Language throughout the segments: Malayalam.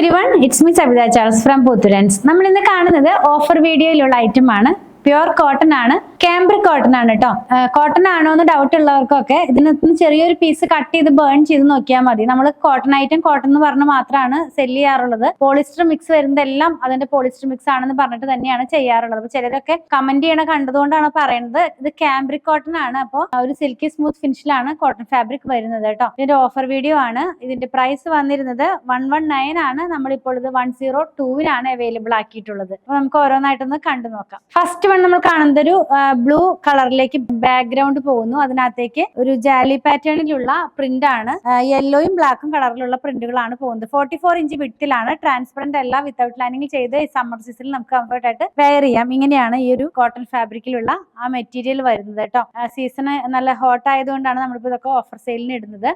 everyone, it's me Sabitha Charles from Puthurans. നമ്മൾ ഇന്ന് കാണുന്നത് ഓഫർ വീഡിയോയിലുള്ള ഐറ്റം ആണ്. പ്യുർ കോട്ടൺ ആണ്, കാംബ്രിക് കോട്ടൺ ആണ് കേട്ടോ. കോട്ടൺ ആണോ എന്ന് ഡൗട്ട് ഉള്ളവർക്കൊക്കെ ഇതിനകത്ത് ചെറിയൊരു പീസ് കട്ട് ചെയ്ത് ബേൺ ചെയ്ത് നോക്കിയാൽ മതി. നമ്മൾ കോട്ടൺ ഐറ്റം കോട്ടൺ എന്ന് പറഞ്ഞ് മാത്രമാണ് സെല് ചെയ്യാറുള്ളത്. പോളിസ്റ്റർ മിക്സ് വരുന്നതെല്ലാം അതിന്റെ പോളിസ്റ്റർ മിക്സ് ആണെന്ന് പറഞ്ഞിട്ട് തന്നെയാണ് ചെയ്യാറുള്ളത്. അപ്പൊ ചിലരൊക്കെ കമന്റ് ചെയ്യണ കണ്ടതുകൊണ്ടാണ് പറയുന്നത്. ഇത് കാംബ്രിക് കോട്ടൺ ആണ്. അപ്പോൾ ഒരു സിൽക്കി സ്മൂത്ത് ഫിനിഷിലാണ് കോട്ടൺ ഫാബ്രിക് വരുന്നത് കേട്ടോ. ഇതിന്റെ ഓഫർ വീഡിയോ ആണ്. ഇതിന്റെ പ്രൈസ് വന്നിരുന്നത് 119 ആണ്. നമ്മളിപ്പോൾ ഇത് 102-നാണ് അവൈലബിൾ ആക്കിയിട്ടുള്ളത്. അപ്പൊ നമുക്ക് ഓരോന്നായിട്ടൊന്ന് കണ്ടു നോക്കാം. ഫസ്റ്റ് നമ്മൾ കാണുന്നത് ഒരു ബ്ലൂ കളറിലേക്ക് ബാക്ക്ഗ്രൗണ്ട് പോകുന്നു. അതിനകത്തേക്ക് ഒരു ജാലി പാറ്റേണിലുള്ള പ്രിന്റ് ആണ്. യെല്ലോയും ബ്ലാക്കും കളറിലുള്ള പ്രിന്റുകളാണ് പോകുന്നത്. 44 ഇഞ്ച് വിഡ്ത്തിലാണ്. ട്രാൻസ്പെറന്റ് അല്ല, വിത്തൗട്ട് ലൈനിങ് ചെയ്ത് ഈ സമ്മർ സീസണിൽ നമുക്ക് കംഫർട്ട് ആയിട്ട് വെയർ ചെയ്യാം. ഇങ്ങനെയാണ് ഈ ഒരു കോട്ടൺ ഫാബ്രിക്കിലുള്ള ആ മെറ്റീരിയൽ വരുന്നത് കേട്ടോ. സീസൺ നല്ല ഹോട്ട് ആയതുകൊണ്ടാണ് നമ്മളിപ്പോ ഇതൊക്കെ ഓഫർ സെയിലിന് ഇടുന്നത്.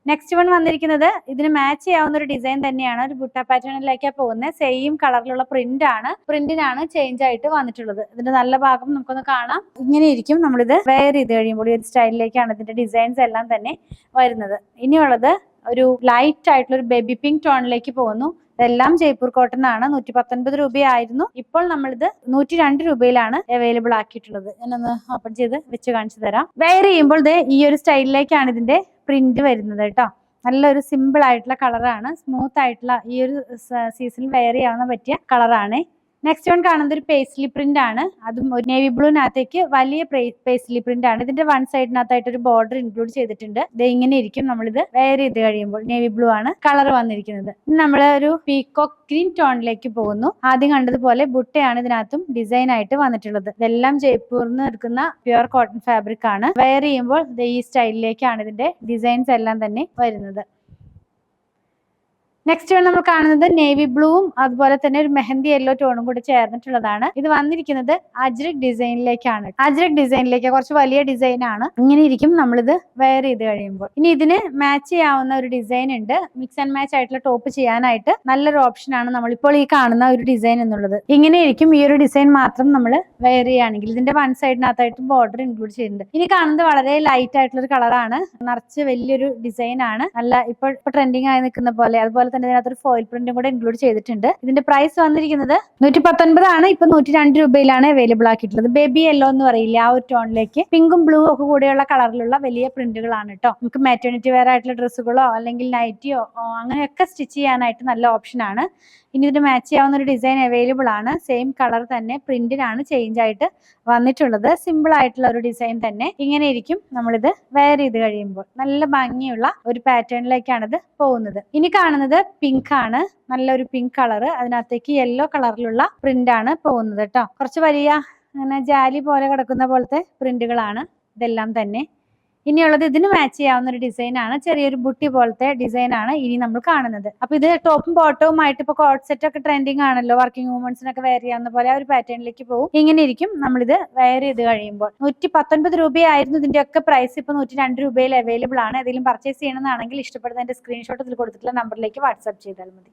നെക്സ്റ്റ് വൺ വന്നിരിക്കുന്നത് ഇതിന് മാച്ച് ചെയ്യാവുന്ന ഒരു ഡിസൈൻ തന്നെയാണ്. ഒരു ബുട്ട പാറ്റേണിലേക്കാണ് പോകുന്നത്. സെയിം കളറിലുള്ള പ്രിന്റ് ആണ്. പ്രിന്റിനാണ് ചേഞ്ച് ആയിട്ട് വന്നിട്ടുള്ളത്. ഇതിന്റെ നല്ല ഭാഗം നമുക്കൊന്ന് കാണാം. ഇങ്ങനെ ഇരിക്കും നമ്മളിത് വെയർ ചെയ്ത് കഴിയുമ്പോൾ. ഈ ഒരു സ്റ്റൈലിലേക്കാണ് ഇതിന്റെ ഡിസൈൻസ് എല്ലാം തന്നെ വരുന്നത്. ഇനിയുള്ളത് ഒരു ലൈറ്റ് ആയിട്ടുള്ള ഒരു ബേബി പിങ്ക് ടോണിലേക്ക് പോകുന്നു. ഇതെല്ലാം ജയ്പൂർ കോട്ടൺ ആണ്. 119 രൂപയായിരുന്നു. ഇപ്പോൾ നമ്മളിത് 102 രൂപയിലാണ് അവൈലബിൾ ആക്കിയിട്ടുള്ളത്. ഞാനൊന്ന് ഓപ്പൺ ചെയ്ത് വെച്ച് കാണിച്ചു തരാം. വെയർ ചെയ്യുമ്പോൾ ഈ ഒരു സ്റ്റൈലിലേക്കാണ് ഇതിന്റെ പ്രിന്റ് വരുന്നത് കേട്ടോ. നല്ലൊരു സിമ്പിൾ ആയിട്ടുള്ള കളറാണ്. സ്മൂത്ത് ആയിട്ടുള്ള ഈ ഒരു സീസണിൽ വെയർ ചെയ്യാവുന്ന പറ്റിയ കളറാണ്. നെക്സ്റ്റ് വൺ കാണുന്നത് ഒരു പേസ്ലി പ്രിന്റ് ആണ്. അതും ഒരു നേവി ബ്ലൂവിനകത്തേക്ക് വലിയ പേസ്ലി പ്രിന്റ് ആണ്. ഇതിന്റെ വൺ സൈഡിനകത്തായിട്ട് ഒരു ബോർഡർ ഇൻക്ലൂഡ് ചെയ്തിട്ടുണ്ട്. ഇത് ഇങ്ങനെ ഇരിക്കും നമ്മളിത് വെയർ ചെയ്ത് കഴിയുമ്പോൾ. നേവി ബ്ലൂ ആണ് കളർ വന്നിരിക്കുന്നത്. നമ്മൾ ഒരു പീകോക്ക് ഗ്രീൻ ടോണിലേക്ക് പോകുന്നു. ആദ്യം കണ്ടതുപോലെ ബുട്ടയാണ് ഇതിനകത്തും ഡിസൈൻ ആയിട്ട് വന്നിട്ടുള്ളത്. ഇതെല്ലാം ജയ്പൂരിന്ന് എടുക്കുന്ന പ്യുർ കോട്ടൺ ഫാബ്രിക് ആണ്. വെയർ ചെയ്യുമ്പോൾ ഈ സ്റ്റൈലിലേക്കാണ് ഇതിന്റെ ഡിസൈൻസ് എല്ലാം തന്നെ വരുന്നത്. നെക്സ്റ്റ് നമ്മൾ കാണുന്നത് നേവി ബ്ലൂവും അതുപോലെ തന്നെ ഒരു മെഹന്തി യെല്ലോ ടോണും കൂടി ചേർന്നിട്ടുള്ളതാണ്. ഇത് വന്നിരിക്കുന്നത് അജ്രക് ഡിസൈനിലേക്കാണ്. അജ്രക് ഡിസൈനിലേക്ക് കുറച്ച് വലിയ ഡിസൈൻ ആണ്. ഇങ്ങനെ ഇരിക്കും നമ്മളിത് വെയർ ചെയ്ത് കഴിയുമ്പോൾ. ഇനി ഇതിന് മാച്ച് ചെയ്യാവുന്ന ഒരു ഡിസൈൻ ഉണ്ട്. മിക്സ് ആൻഡ് മാച്ച് ആയിട്ടുള്ള ടോപ്പ് ചെയ്യാനായിട്ട് നല്ലൊരു ഓപ്ഷൻ ആണ് നമ്മളിപ്പോൾ ഈ കാണുന്ന ഒരു ഡിസൈൻ എന്നുള്ളത്. ഇങ്ങനെ ഇരിക്കും ഈ ഒരു ഡിസൈൻ മാത്രം നമ്മൾ വെയർ ചെയ്യുകയാണെങ്കിൽ. ഇതിന്റെ വൺ സൈഡിനകത്തായിട്ട് ബോർഡർ ഇൻക്ലൂഡ് ചെയ്യുന്നുണ്ട്. ഇനി കാണുന്നത് വളരെ ലൈറ്റ് ആയിട്ടുള്ള ഒരു കളറാണ്. നിറച്ച് വലിയൊരു ഡിസൈൻ ആണ്. നല്ല ഇപ്പോൾ ട്രെൻഡിങ് ആയി നിൽക്കുന്ന പോലെ. അതുപോലെ തന്നെ ഇതിനകത്തൊരു ഫോയിൽ പ്രിന്റും കൂടെ ഇൻക്ലൂഡ് ചെയ്തിട്ടുണ്ട്. ഇതിന്റെ പ്രൈസ് വന്നിരിക്കുന്നത് 119 ആണ്. ഇപ്പൊ 102 രൂപയിലാണ് അവൈലബിൾ ആക്കിയിട്ടുള്ളത്. ബേബി യെല്ലോ എന്ന് പറയില്ല, ആ ഒരു ടോണിലേക്ക് പിങ്കും ബ്ലൂ ഒക്കെ കൂടെയുള്ള കളറിലുള്ള വലിയ പ്രിന്റുകളാണ് കേട്ടോ. നമുക്ക് മാറ്റേണിറ്റി വെയർ ആയിട്ടുള്ള ഡ്രസ്സുകളോ അല്ലെങ്കിൽ നൈറ്റിയോ അങ്ങനെയൊക്കെ സ്റ്റിച്ച് ചെയ്യാനായിട്ട് നല്ല ഓപ്ഷൻ ആണ്. ഇനി ഇതിന് മാച്ച് ചെയ്യാവുന്ന ഒരു ഡിസൈൻ അവൈലബിൾ ആണ്. സെയിം കളർ തന്നെ പ്രിന്റിനാണ് ചേഞ്ച് ആയിട്ട് വന്നിട്ടുള്ളത്. സിമ്പിൾ ആയിട്ടുള്ള ഒരു ഡിസൈൻ തന്നെ. ഇങ്ങനെ ഇരിക്കും നമ്മളിത് വെയർ ചെയ്ത് കഴിയുമ്പോൾ. നല്ല ഭംഗിയുള്ള ഒരു പാറ്റേണിലേക്കാണ് ഇത് പോകുന്നത്. ഇനി കാണുന്നത് പിങ്ക് ആണ്. നല്ലൊരു പിങ്ക് കളർ. അതിനകത്തേക്ക് യെല്ലോ കളറിലുള്ള പ്രിന്റ് ആണ് പോകുന്നത് കേട്ടോ. കുറച്ച് വലിയ അങ്ങനെ ജാലി പോലെ കിടക്കുന്ന പോലത്തെ പ്രിന്റുകളാണ് ഇതെല്ലാം തന്നെ. ഇനിയുള്ളത് ഇതിന് മാച്ച് ചെയ്യാവുന്ന ഒരു ഡിസൈൻ ആണ്. ചെറിയൊരു ബുട്ടി പോലത്തെ ഡിസൈൻ ആണ് ഇനി നമ്മൾ കാണുന്നത്. അപ്പൊ ഇത് ടോപ്പും ബോട്ടവുമായിട്ട് ഇപ്പൊ കോട്ട് സെറ്റ് ഒക്കെ ട്രെൻഡിങ് ആണല്ലോ. വർക്കിംഗ് വുമൻസിനൊക്കെ വെയർ ചെയ്യാവുന്ന പോലെ ആ ഒരു പാറ്റേണിലേക്ക് പോകും. ഇങ്ങനെ ഇരിക്കും നമ്മളിത് വെയർ ചെയ്ത് കഴിയുമ്പോൾ. 119 രൂപയായിരുന്നു ഇതിന്റെ ഒക്കെ പ്രൈസ്. ഇപ്പൊ 102 രൂപയിൽ അവൈലബിൾ ആണ്. ഏതെങ്കിലും പർച്ചേസ് ചെയ്യണമെന്നാണെങ്കിൽ ഇഷ്ടപ്പെടുന്നതിന്റെ സ്ക്രീൻഷോട്ട് ഇതിൽ കൊടുത്തിട്ടുള്ള നമ്പറിലേക്ക് വാട്സ്ആപ്പ് ചെയ്താൽ മതി.